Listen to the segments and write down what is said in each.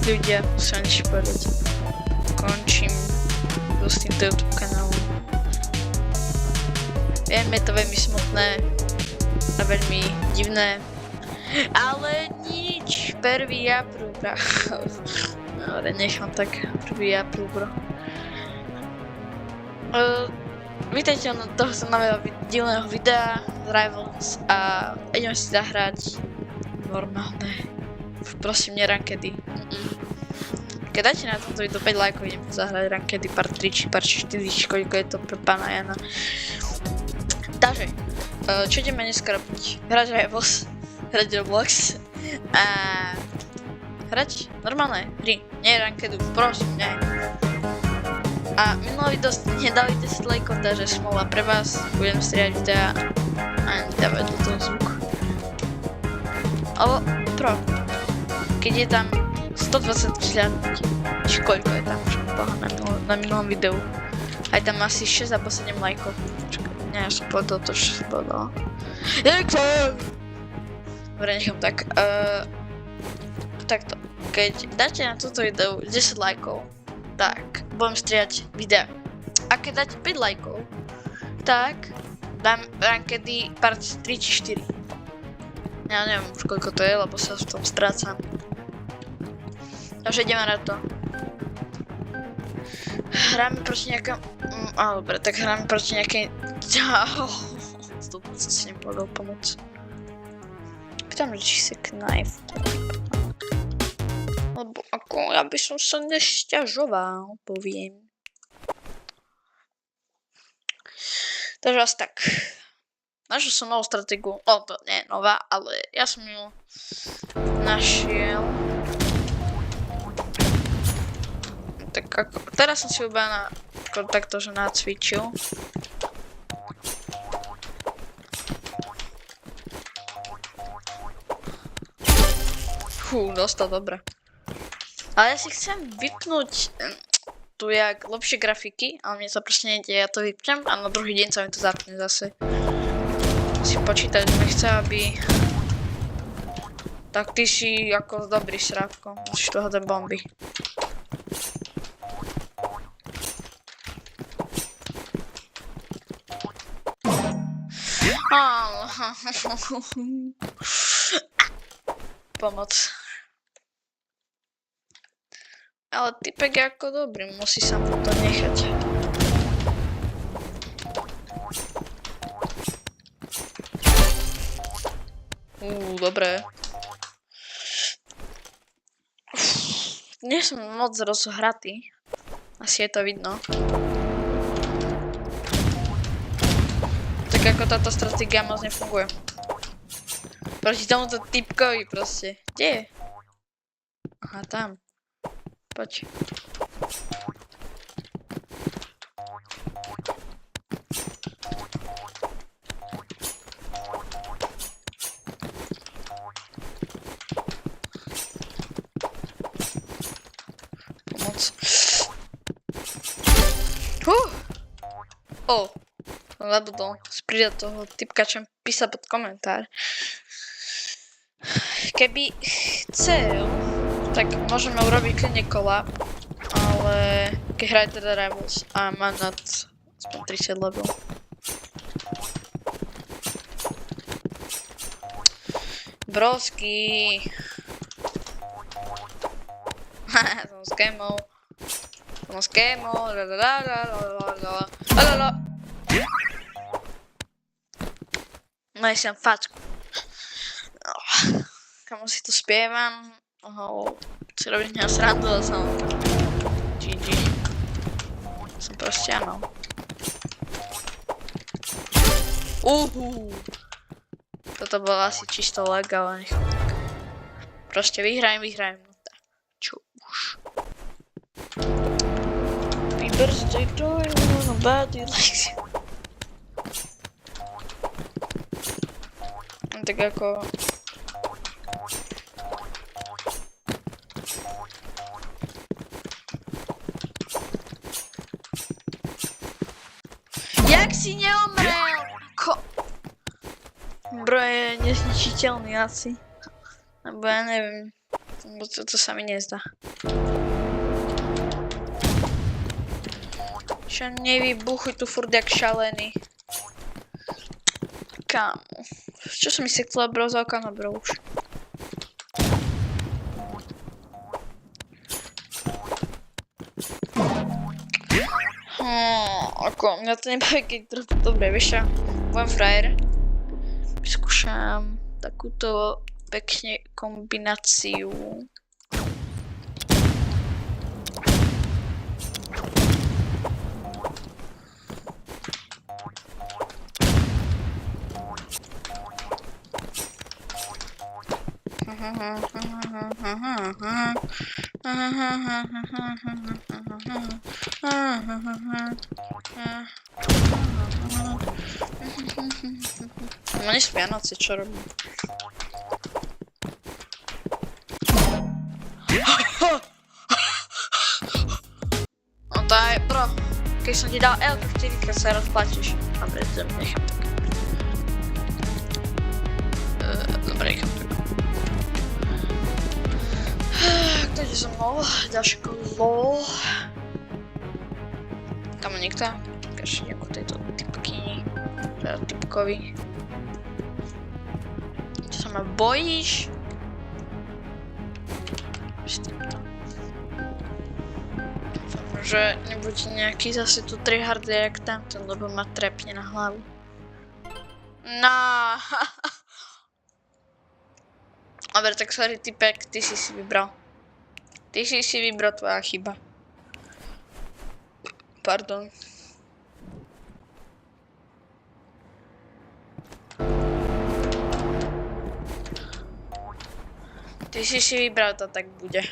ľudia, musím niečo povedať. Končím s týmto YouTube kanálom. Viem, je to veľmi smutné a veľmi divné, ale nič, 1. apríl, bro. Ale nechám tak, 1. apríl, bro. Vítajte na tohto nového divného videa z Rivals a ideme si zahrať normálne, prosím, nerankedy. Keď dáte na tomto videu 5 lajkov, idem zahrať rankedy part 3 či part 4, koľko je to pre pána Jana. Takže, čo ideme dneska robiť? Hrať Rivals, hrať Roblox a hrať normálne hry, nie rankedu, prosím, ne. A minulý video ste nedali 10 lajkov, takže smola pre vás, budem strieľať videa a nedávať do toho zvuk. Alebo keď je tam 120 vzhľadnutí, či koľko je tam, na minulom videu. Aj tam asi 6 alebo 7 lajkov. Čakaj, ja som povedal to, čo som povedal. Dobre, nechám tak. Takto, keď dáte na toto video 10 lajkov, tak budem strieľať videa. A keď dáte 5 lajkov, tak dám rankedy part 3 či 4. Ja neviem už koľko to je, lebo sa v tom strácam. Takže ideme na to. Hráme proti nejakom... dobre, tak hráme proti nejakej... Stupno sa si nepovedal pomôcť. Pýtam, či si knife. Lebo ako ja by som sa nesťažoval, poviem. Takže asi tak. Našiel som novú stratégiu, to nie je nová, ale ja som ju našiel. Tak ako, teraz som si ju iba takto, že nacvičil. Dostal, dobre. Ale ja si chcem vypnúť tu jak lepšie grafiky, ale mne sa proste nejde, ja to vypnem a na druhý deň sa mi to zapne zase. Si počítať, že nechce, aby... Tak ty si ako dobrý srávko, musíš tu hádať bomby. Pomoc. Ale typek je ako dobrý, musí sa mu to nechať. Dobre. Nie som moc rozhratý. Asi je to vidno. Tak ako táto stratégia moc nefunguje. Proti tomuto typkovi proste. Kde je? Aha, tam. Poď. Pomoc. Som zabudol pridať toho typka, čo mi písal pod komentár. Keby chcel, tak môžeme urobiť klidne kola, ale keď hraje teda Rivals a má nad aspoň 30 level. Broski. Som skémol. No ja si dám facku. Kamo si to spievam. Si robiť mňa srandu a som... GG. Som proste áno. Toto bolo asi čisto lag, ale nechám tak. Proste vyhrajem. No tak. Čo už. Happy birthday to you, nobody likes you. Tak ako... Jak si neomrel? Bro je nezničiteľný asi. Lebo ja neviem. Bo to sa mi nezdá. Čo nevybuchuj tu furt jak šalený. Kámo. Čo som mi sekla brozovka na brouš? Ako, mňa to nebaví, keď trochu dobre, vieš čo? Budem frajer. Vyskúšam takúto pekne kombináciu. No nie sú Vianoce, čo robím? No to aj, bro, keď som ti dal L, 4-krát sa rozplatíš. Dobre, to nechám tak. Dobre, nechám tak. Kto ide so mnou? Ďalšie kolo. Kamo nikto? Ukáž nejakú tejto typkyni. Teda typkovi. Čo sa ma bojíš? S týmto. Dúfam, že nebude nejaký zase tu tryhard jak tamten, lebo ma trepne na hlavu. No. Dobre, tak sorry typek, ty si vybral. Ty si vybral, tvoja chyba. Pardon. Ty si vybral, to tak bude.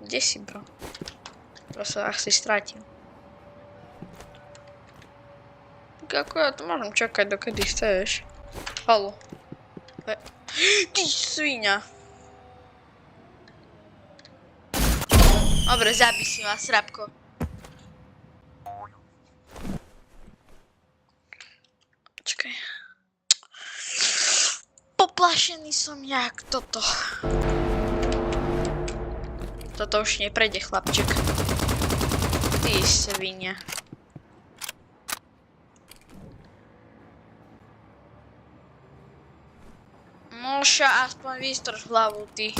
Kde si, bro? Proste ach si stratil. Tak ako ja to môžem čakať, dokedy chceš. Haló. Ty sviňa. Dobre, zabij si ma, srabko. Čakaj. Poplašený som jak toto. Toto už neprejde, chlapček. Ty sviňa. Moša, aspoň vystrž hlavu, ty.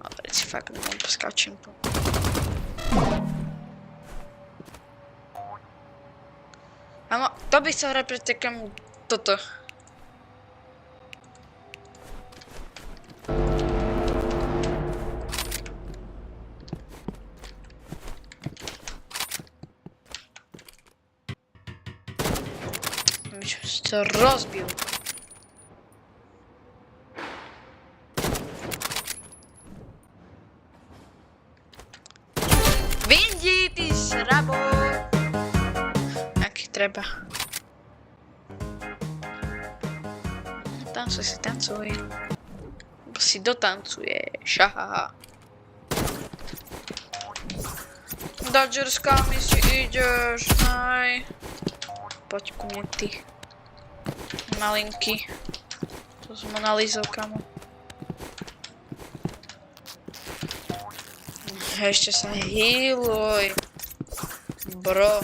Dobre, si fakt nemám, poskáčem tu. Áno, to by sa hrať pre takému toto. To rozbił. Windy, ty srabo. Jaki treba. Tancuj si, tancuj. Bo si dotancuješ, haha. Dodgerskami si ideš, aj. Poď ku mne, ty. Malinky. To s Monalizou, kamo. Ešte sa healuj. Bro.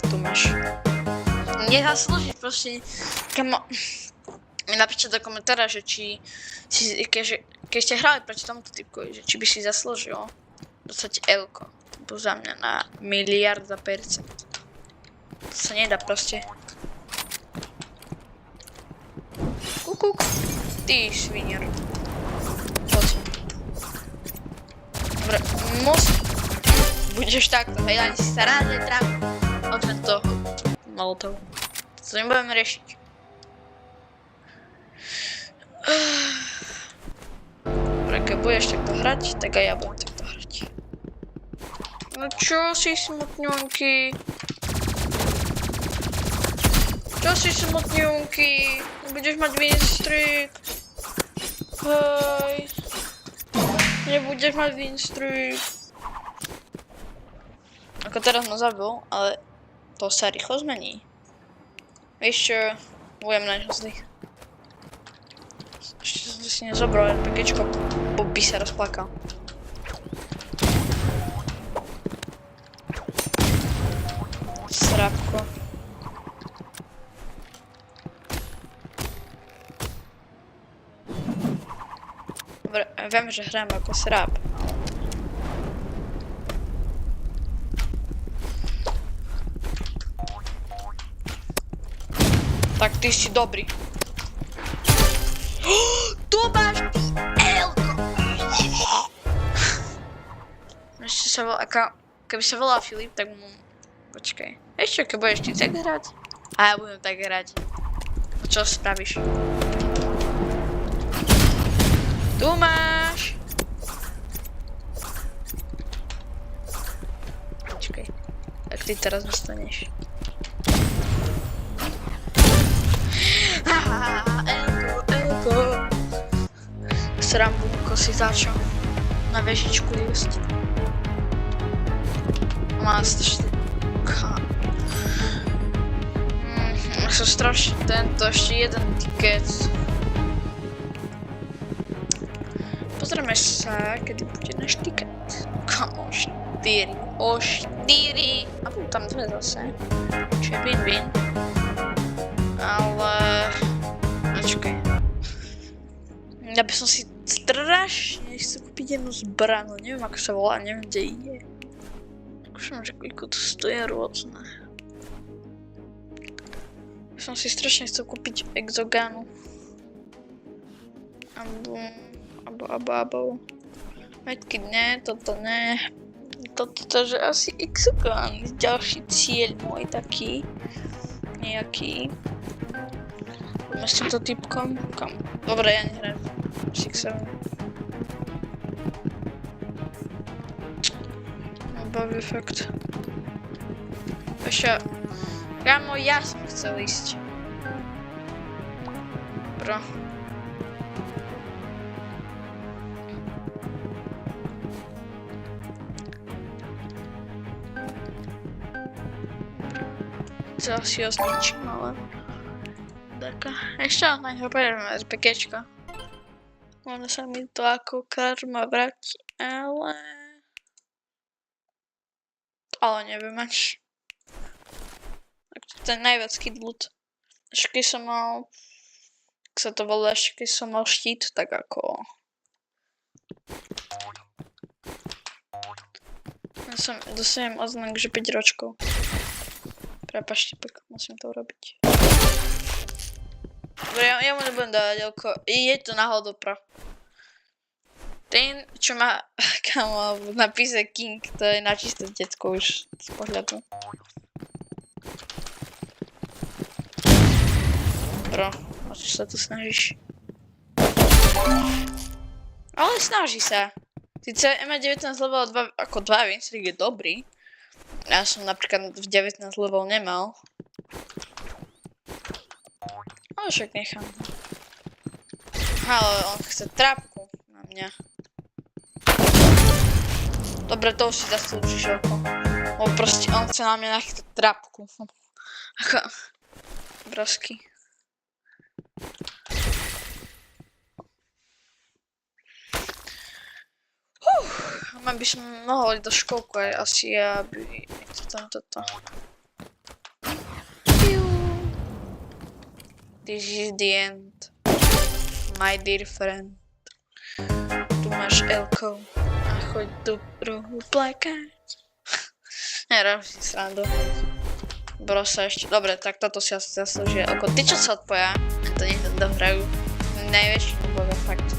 Tu máš. Nezaslúžiš proste. Kamo. Mi napíšte do komentára, že či keď ste hrali proti tomuto typkovi, že či by si zaslúžil dostať L-ko. Bo za mňa na miliarda percent. To sa nedá proste. Kukuk. Ty švinier. Poď. Dobre, budeš takto, hej, ani si sa rád netrám. Odved toho molotov. To nebudeme riešiť. Dobre, keď budeš takto hrať, tak aj ja budem takto hrať. No čo si smutňunky? Čo si smutňunky? Budeš mať win streak. Hej. Nebudeš mať win streak. Ako teraz ma zabil, ale to sa rýchlo zmení. Vieš čo, budem na ňo zlý. Ešte som si nezobral RPGčko, bo by sa rozplakal. Srábko. Viem, že hrám ako sráb. Tak ty si dobrý. Tu máš ty Elko! Ešte sa volá, keby sa volal Filip, tak mu... Počkaj. Ešte, keď budeš ty tak hrať? A ja budem tak hrať. No čo spravíš? Tu máš! Počkaj. Tak ty teraz dostaneš. Elko. Srambu, ako si začal na vežičku jesť. Má strašne... Som strašne tento, ešte jeden tiket. Pozrieme sa, kedy bude náš tiket. O 4. O 4. A budú tam dve zase. Čiže win-win. Ale... Počkaj. Ja by som si strašne chcel kúpiť jednu zbranu. Neviem, ako sa volá, neviem, kde ide. Skúšam, že koľko to stojí rôzne. Som si strašne chcel kúpiť exoganu. Abo. Veďky ne, toto ne. Toto, že asi exogan. Ďalší cieľ môj taký. Nejaký. Poďme s týmto typkom. Kam? Dobre, ja nehrajem. 6-7. Baví fakt. Ešte... Kámo, ja som chcel ísť. Bro. Chcel si ho zničím, ale... Taká. Ešte na ňo pojedeme RPGčko. Ono sa mi to ako karma vráti, ale... Ale neviem až. Ten najviac kidlut. Ešte keď som mal... Ak sa to volá, ešte keď som mal štít, tak ako... Ja som dostanem oznak, že 5 ročkov. Prepačte, musím to urobiť. Dobre, ja mu nebudem dávať, Elko. Je to náhodou pro. Ten, čo má... Kámo, napíse King, to je na čisté detko už z pohľadu. Bro, o čo sa tu snažíš? Ale snaží sa. Sice má 19 level 2, ako 2 Vincent je dobrý. Ja som napríklad v 19 level nemal. Ale však nechám. Ale on chce trápku na mňa. Dobre, to už si zaslúžiš, Elko. Lebo proste on chce na mňa nachytať trápku. Ako... Brosky. Mám by som mohol ísť do školku aj asi, aby to tam toto. This is the end, my dear friend. Tu máš Elko a choď do rohu plakať. Nerám si srandu. Brosa ešte, dobre, tak toto si asi zaslúžia. Elko, ty čo sa odpoja, to nech dohrajú. Najväčší boga, fakt.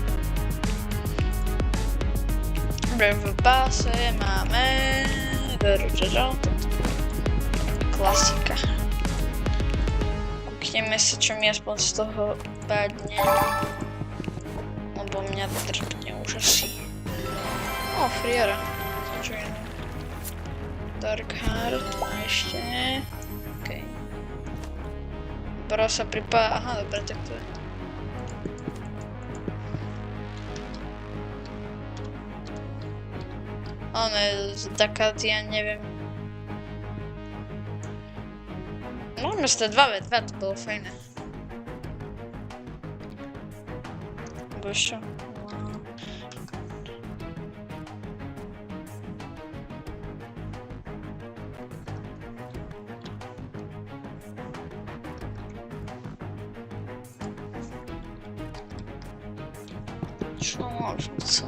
Dobre, v báse máme... Klasika. Kúkneme sa, čo mi aspoň z toho padne. Lebo mňa trpne už asi. O, Friera. Čo iné? Darkheart, a ešte... Okej. Bro sa pripája... Aha, dobre, tak to je. On je z Dakadia, neviem. Máme z 2v2, to bolo fajné. Bože. Čo môžem co?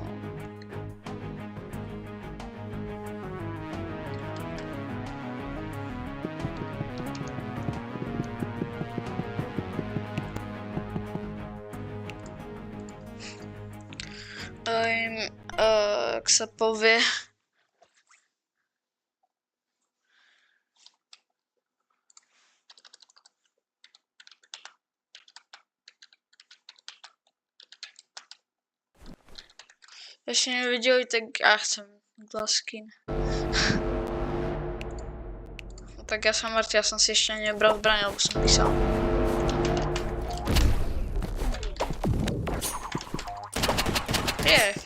Jak sa povie. Ešte nevideli, tak ja chcem glaskin. No tak ja som mŕtvy, ja som si ešte nebral zbraň, lebo som písal.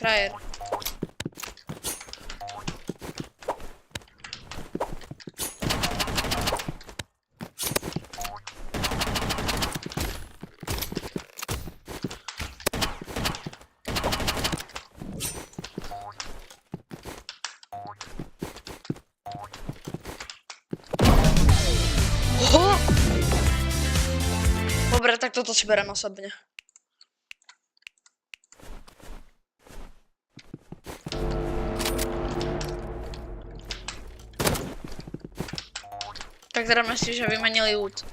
Frajer. Dobre, tak toto si berem osobne. Tak dáme si, že vymenili loot.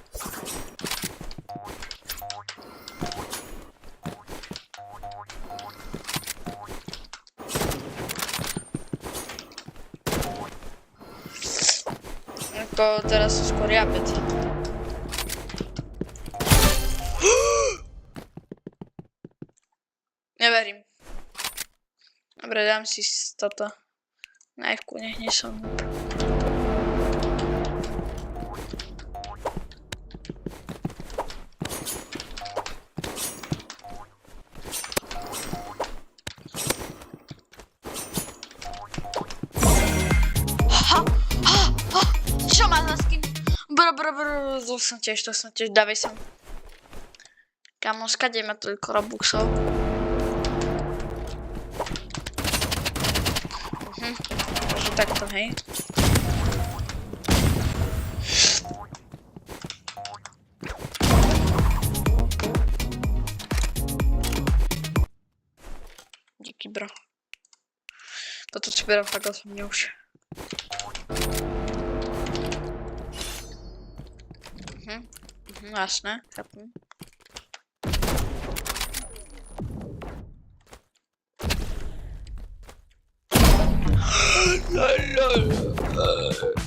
Ako teraz sú skôr jabec. Neverím. Dobre, dám si toto. Najvku, nech nie som. Čo má za skin? To som tiež, dávaj sem. Kamo, skade má toľko robuxov. Takže takto, hej. Díky, bro. Toto si berám fakt osobne už. Jasné, chápem.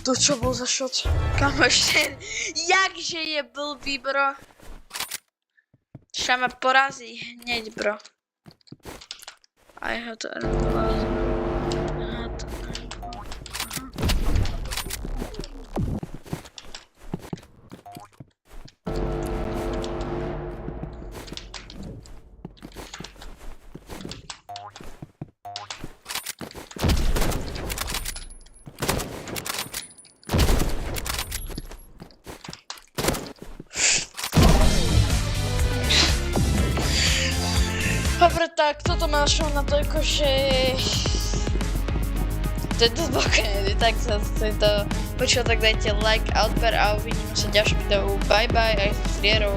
To čo bol za shot? Kamo ešte, jakže je blbý, bro. Ša ma porazí hneď, bro. Aj ho to Dobre, tak toto ma našlo na toľko, že to je dosť blokné, tak sa to počul, tak dajte like a odber a uvidíme sa v ďalšom videu. Bye bye, aj s Frierou.